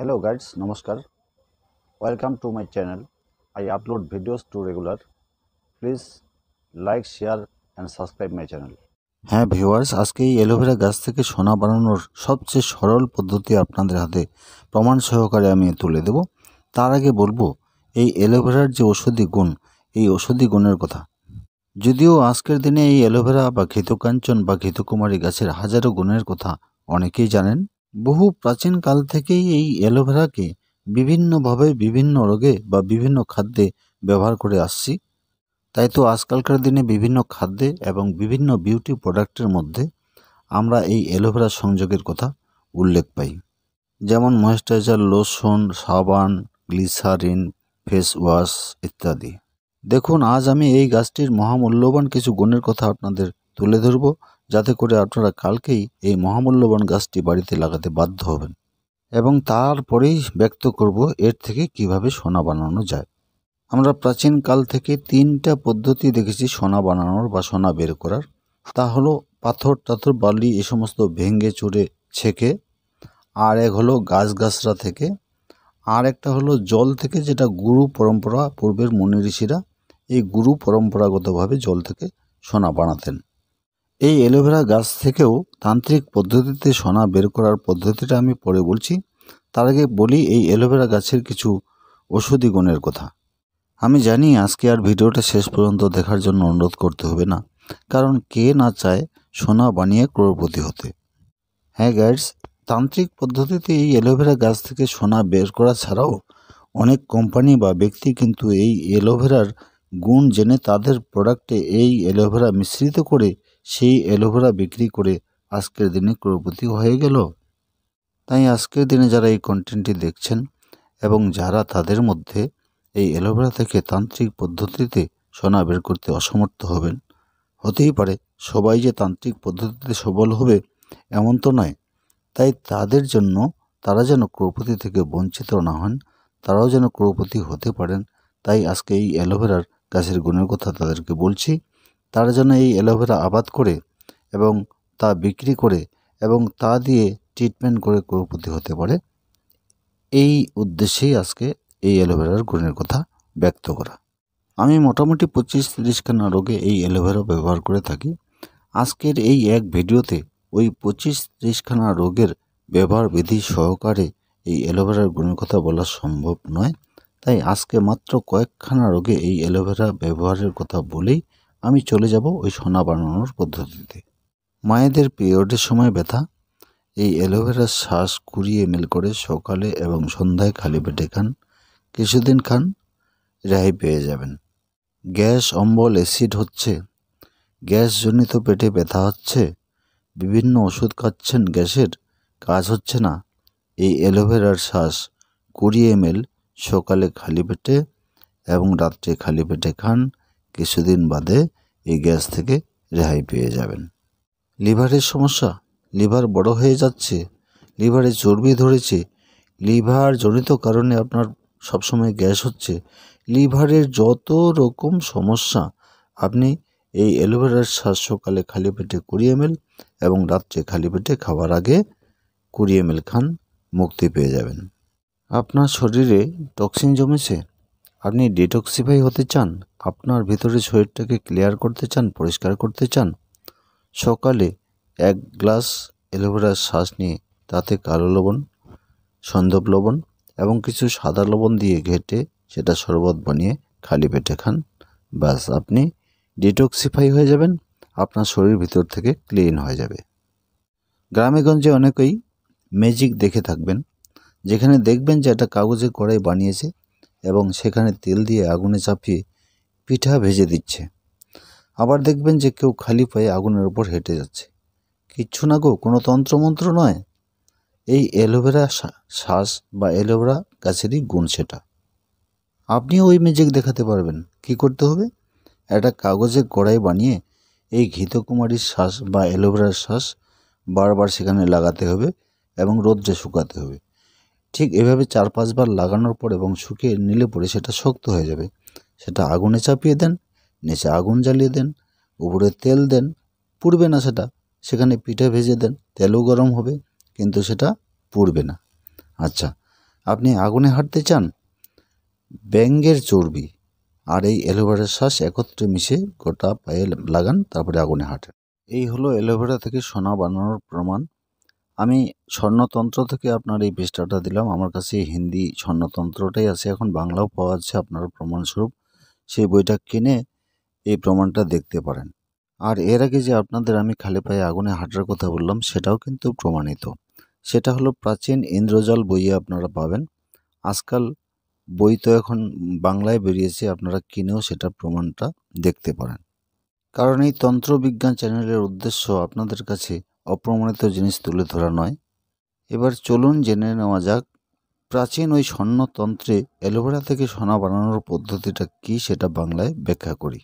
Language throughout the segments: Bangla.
Hello guys, Namaskar. Welcome to my channel. I upload videos to regular. Please like, share and subscribe my channel. হ্যাঁ ভিউয়ার্স, আজকে এই অ্যালোভেরা গাছ থেকে সোনা বানানোর সবচেয়ে সরল পদ্ধতি আপনাদের হাতে প্রমাণ সহকারে আমি তুলে দেব। তার আগে বলবো এই অ্যালোভেরার যে ঔষধি গুণ, এই ঔষধি গুণের কথা। যদিও আজকের দিনে এই অ্যালোভেরা বা ঘৃতকাঞ্চন বা ঘৃতকুমারী গাছের হাজারো গুণের কথা অনেকেই জানেন। বহু প্রাচীন কাল থেকেই এই অ্যালোভেরাকে বিভিন্নভাবে বিভিন্ন রোগে বা বিভিন্ন খাদ্যে ব্যবহার করে আসছি। তাই তো আজকালকার দিনে বিভিন্ন খাদ্যে এবং বিভিন্ন বিউটি প্রোডাক্টের মধ্যে আমরা এই অ্যালোভেরা সংযোগের কথা উল্লেখ পাই, যেমন ময়েশ্চারাইজার, লোশন, সাবান, গ্লিসারিন, ফেস ওয়াশ ইত্যাদি। দেখুন, আজ আমি এই গাছটির মহামূল্যবান কিছু গুণের কথা আপনাদের তুলে ধরব, যাতে করে আপনারা কালকেই এই মহামূল্যবান গাছটি বাড়িতে লাগাতে বাধ্য হবেন এবং তারপরেই ব্যক্ত করব এর থেকে কিভাবে সোনা বানানো যায়। আমরা প্রাচীন কাল থেকে তিনটা পদ্ধতি দেখেছি সোনা বানানোর বা সোনা বের করার। তা হলো পাথর টাথর বালি এ সমস্ত ভেঙে চুরে ছেঁকে, আর এক হলো গাছগাছরা থেকে, আর একটা হলো জল থেকে, যেটা গুরু পরম্পরা, পূর্বের মুনি ঋষিরা এই গুরু পরম্পরাগতভাবে জল থেকে সোনা বানাতেন। এই অ্যালোভেরা গাছ থেকেও তান্ত্রিক পদ্ধতিতে সোনা বের করার পদ্ধতিটা আমি পরে বলছি। তার আগে বলি এই অ্যালোভেরা গাছের কিছু ঔষধি গুণের কথা। আমি জানি আজকে আর ভিডিওটা শেষ পর্যন্ত দেখার জন্য অনুরোধ করতে হবে না, কারণ কে না চায় সোনা বানিয়ে ক্রোড়পতি হতে। হ্যাঁ গাইডস, তান্ত্রিক পদ্ধতিতে এই অ্যালোভেরা গাছ থেকে সোনা বের করা ছাড়াও অনেক কোম্পানি বা ব্যক্তি কিন্তু এই অ্যালোভেরার গুণ জেনে তাদের প্রোডাক্টে এই অ্যালোভেরা মিশ্রিত করে সেই অ্যালোভেরা বিক্রি করে আজকের দিনে ক্রোড়পতি হয়ে গেল। তাই আজকের দিনে যারা এই কন্টেন্টটি দেখছেন এবং যারা তাদের মধ্যে এই অ্যালোভেরা থেকে তান্ত্রিক পদ্ধতিতে সোনা বের করতে অসমর্থ হবেন, হতেই পারে সবাই যে তান্ত্রিক পদ্ধতিতে সবল হবে এমন তো নয়। তাই তাদের জন্য, তারা যেন ক্রোড়পতি থেকে বঞ্চিত না হন, তারাও যেন ক্রোড়পতি হতে পারেন, তাই আজকে এই অ্যালোভেরার গাছের গুণের কথা তাদেরকে বলছি। তারা যেন এই অ্যালোভেরা আবাদ করে এবং তা বিক্রি করে এবং তা দিয়ে ট্রিটমেন্ট করে ক্রোড়পতি হতে পারে, এই উদ্দেশ্যেই আজকে এই অ্যালোভেরার গুণের কথা ব্যক্ত করা। আমি মোটামুটি 25-30খানা রোগে এই অ্যালোভেরা ব্যবহার করে থাকি। আজকের এই এক ভিডিওতে ওই 25-30খানা রোগের ব্যবহার বিধি সহকারে এই অ্যালোভেরার গুণের কথা বলা সম্ভব নয়। তাই আজকে মাত্র কয়েকখানা রোগে এই অ্যালোভেরা ব্যবহারের কথা বলেই আমি চলে যাব ওই সোনা বানানোর পদ্ধতিতে। মায়েদের পিরিয়ডের সময় ব্যথা, এই অ্যালোভেরার শ্বাস 20 ml করে সকালে এবং সন্ধ্যায় খালি পেটে খান। কিছুদিন খান, রেহাই পেয়ে যাবেন। গ্যাস, অম্বল, অ্যাসিড হচ্ছে, গ্যাসজনিত পেটে ব্যথা হচ্ছে, বিভিন্ন ওষুধ খাচ্ছেন, গ্যাসের কাজ হচ্ছে না, এই অ্যালোভেরার শ্বাস 20 ml সকালে খালি পেটে এবং রাত্রে খালি পেটে খান। কিছুদিন বাদে এই গ্যাস থেকে রেহাই পেয়ে যাবেন। লিভারের সমস্যা, লিভার বড় হয়ে যাচ্ছে, লিভারে চর্বি ধরেছে, লিভার জনিত কারণে আপনার সবসময় গ্যাস হচ্ছে, লিভারের যত রকম সমস্যা, আপনি এই অ্যালোভেরার শ্বাস সকালে খালি পেটে 20 ml এবং রাত্রে খালি পেটে খাওয়ার আগে 20 ml খান, মুক্তি পেয়ে যাবেন। আপনার শরীরে টক্সিন জমেছে, আপনি ডিটক্সিফাই হতে চান, আপনার ভিতরে শরীরটাকে ক্লিয়ার করতে চান, পরিষ্কার করতে চান, সকালে 1 গ্লাস অ্যালোভেরার শ্বাস নিয়ে তাতে কালো লবণ, সন্দব লবণ এবং কিছু সাদা লবণ দিয়ে ঘেটে সেটা শরবত বানিয়ে খালি পেটে খান। ব্যাস, আপনি ডিটক্সিফাই হয়ে যাবেন, আপনার শরীর ভিতর থেকে ক্লিন হয়ে যাবে। গ্রামে গঞ্জে অনেকেই ম্যাজিক দেখে থাকবেন, যেখানে দেখবেন যে একটা কাগজে কড়াই বানিয়েছে এবং সেখানে তেল দিয়ে আগুনে চাপিয়ে পিঠা ভেজে দিচ্ছে। আবার দেখবেন যে কেউ খালি পায়ে আগুনের উপর হেঁটে যাচ্ছে। কিচ্ছু না গো, কোনো তন্ত্রমন্ত্র নয়, এই অ্যালোভেরা শ্বাস বা অ্যালোভেরা গাছেরই গুণ সেটা। আপনিও ওই ম্যাজিক দেখাতে পারবেন। কি করতে হবে? একটা কাগজে কড়াই বানিয়ে এই ঘৃতকুমারীর শ্বাস বা অ্যালোভেরার শ্বাস বারবার সেখানে লাগাতে হবে এবং রোদ্রে শুকাতে হবে। ঠিক এভাবে 4-5 বার লাগানোর পর এবং শুকিয়ে নিলে পরে সেটা শক্ত হয়ে যাবে। সেটা আগুনে চাপিয়ে দেন, নিচে আগুন জ্বালিয়ে দেন, উপরে তেল দেন, পুড়বে না সেটা। সেখানে পিঠে ভেজে দেন, তেলও গরম হবে কিন্তু সেটা পুড়বে না। আচ্ছা, আপনি আগুনে হাঁটতে চান, ব্যাঙের চর্বি আর এই অ্যালোভেরার শ্বাস একত্রে মিশে গোটা পায়ে লাগান, তারপরে আগুনে হাঁটেন। এই হলো অ্যালোভেরা থেকে সোনা বানানোর প্রমাণ। আমি স্বর্ণতন্ত্র থেকে আপনার এই পৃষ্ঠাটা দিলাম। আমার কাছে হিন্দি স্বর্ণতন্ত্রটাই আছে, এখন বাংলাও পাওয়া যাচ্ছে আপনার প্রমাণস্বরূপ। সেই বইটা কিনে এই প্রমাণটা দেখতে পারেন। আর এর আগে যে আপনাদের আমি খালি পায়ে আগুনে হাঁটার কথা বললাম, সেটাও কিন্তু প্রমাণিত। সেটা হলো প্রাচীন ইন্দ্রজাল বইয়ে আপনারা পাবেন। আজকাল বই তো এখন বাংলায় বেরিয়েছে, আপনারা কিনেও সেটা প্রমাণটা দেখতে পারেন। কারণ এই তন্ত্রবিজ্ঞান চ্যানেলের উদ্দেশ্য আপনাদের কাছে অপ্রমাণিত জিনিস তুলে ধরা নয়। এবার চলুন জেনে নেওয়া যাক প্রাচীন ওই স্বর্ণতন্ত্রে অ্যালোভেরা থেকে সোনা বানানোর পদ্ধতিটা কি, সেটা বাংলায় ব্যাখ্যা করি।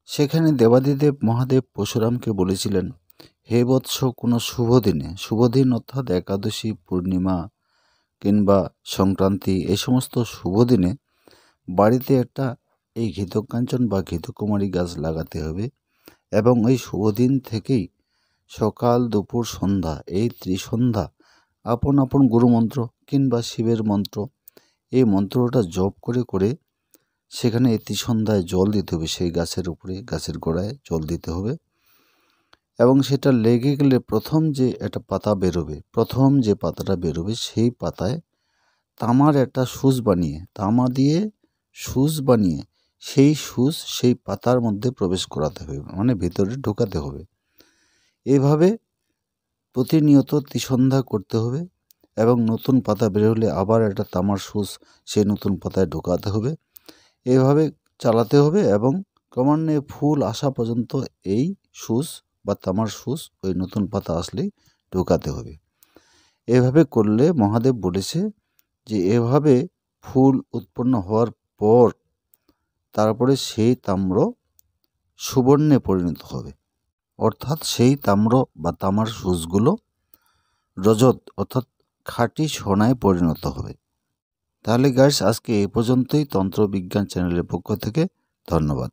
সেখানে দেবাদিদেব মহাদেব পরশুরামকে বলেছিলেন, হে বৎস, কোনো শুভ দিন অর্থাৎ একাদশী, পূর্ণিমা কিংবা সংক্রান্তি, এই সমস্ত শুভ দিনে বাড়িতে একটা এই ঘৃতকাঞ্চন বা ঘৃতকুমারী গাছ লাগাতে হবে এবং এই শুভ দিন থেকেই সকাল, দুপুর, সন্ধ্যা, এই ত্রিসন্ধ্যা আপন আপন গুরুমন্ত্র কিংবা শিবের মন্ত্র, এই মন্ত্রটা জপ করে করে সেখানে এই ত্রিসন্ধ্যায় জল দিতে হবে। সেই গাছের উপরে, গাছের গোড়ায় জল দিতে হবে এবং সেটা লেগে গেলে প্রথম যে একটা পাতা বেরোবে, প্রথম যে পাতাটা বেরোবে সেই পাতায় তামার একটা সুচ বানিয়ে, তামা দিয়ে সুচ বানিয়ে সেই সুচ সেই পাতার মধ্যে প্রবেশ করাতে হবে, মানে ভিতরে ঢোকাতে হবে। এইভাবে প্রতিনিয়ত ত্রিসন্ধ্যা করতে হবে এবং নতুন পাতা বেরোলে আবার একটা তামার সুচ সেই নতুন পাতায় ঢোকাতে হবে। এইভাবে চালাতে হবে এবং ক্রমান্বয়ে ফুল আসা পর্যন্ত এই সুচ বা তামার সুচ ওই নতুন পাতা আসলেই ঢোকাতে হবে। এভাবে করলে মহাদেব বলেছে যে এভাবে ফুল উৎপন্ন হওয়ার পর তারপরে সেই তাম্র সুবর্ণে পরিণত হবে, অর্থাৎ সেই তাম্র বা তামার সুচগুলো রজত অর্থাৎ খাঁটি সোনায় পরিণত হবে। তাহলে গাইস, আজকে এই পর্যন্তই। তন্ত্রবিজ্ঞান চ্যানেলের পক্ষ থেকে ধন্যবাদ।